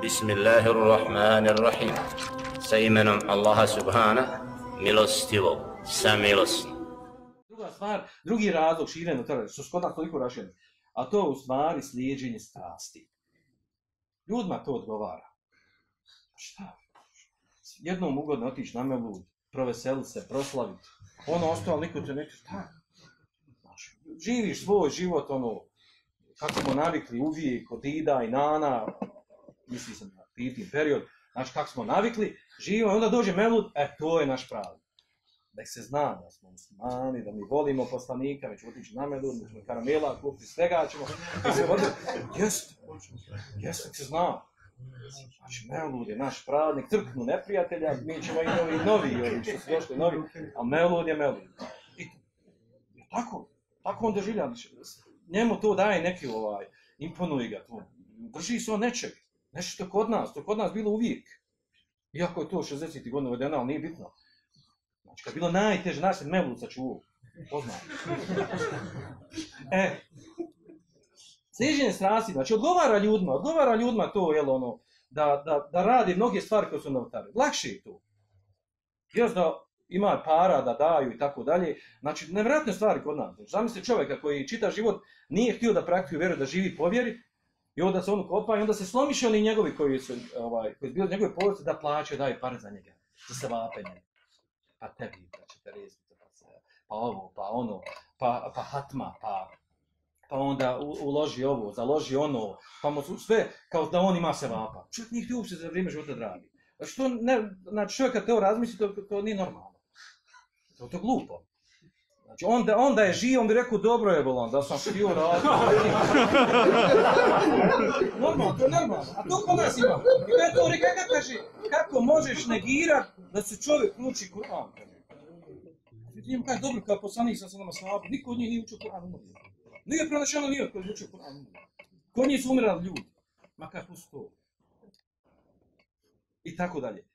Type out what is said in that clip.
Bismillahirrahmanirrahim. Sa imenom Allaha subhana, milostivog, samilosnog. Druga stvar, drugi razlog širenja terora, što škoda toliko rašireno, a to je u stvari slijeđenje strasti. Ljudima to odgovara. Šta? Jednom ugodno otići na Mevlud, proveseliti se, proslaviti. Ono ostalo, niko te neće, šta? Živiš svoj život, kako smo navikli uvijek, od Ida i Nana, misli sam na pitim period, znači kako smo navikli, živimo i onda dođe Mevlud, to je naš pravi. Da se zna da smo muslimani, da mi volimo poslanika, mi ćemo otići na Mevlud, mi ćemo karamela kupiti, svega ćemo. Jeste, se zna. Znači, Mevlud je naš pravnik, crknu neprijatelja, mi ćemo i novi, što su došli novi, a Mevlud je Mevlud. I tako on doživlja. Njemu to daje neki imponuje ga to. Drži se on nečeg. Nešto što je kod nas bilo uvijek. Iako je to 60. godina uvedeno, ali nije bitno. Znači, kad je bilo najteže, naš se Mevlud sačuvao. Poznao. Slijeđenje strasti, znači odgovara ljudima to, da radi mnoge stvari koje su novotare. Lakše je to. Još da ima para da daju i tako dalje. Znači, nevjerojatne stvari kod nas. Zamisli čovjeka koji čita život, nije htio da praktikuje vjeru, da živi po vjeri, i onda se on kopa i onda se slomiše oni njegovi koji su bili njegove porodice da plaćaju, daju pare za njega, za sevapenje. Pa tebi, pa četireznice, pa ovo, pa ono, pa hatma, pa onda uloži ovo, založi ono, pa mu sve kao da on ima sevapa. Čovjek nije htio uopće za vrijeme života da radi. Znači čovjek kad to razmisli, to nije normalno. To je glupo. Znači onda je živ, on bi rekao dobro je bolan, da sam htio raditi. Normalno, to je normalno. A to kod nas ima. I kada to rekao, kaže, kako možeš negirati da se čovjek uči Kur'an? Vidim kaže, dobro, kao poslanik sam nama slabu, niko od njih nije učio Kur'an. Nije pronašeno nije koji je učio Kur'an. Kod njih su umirali ljudi. Makar pusti to. I tako dalje.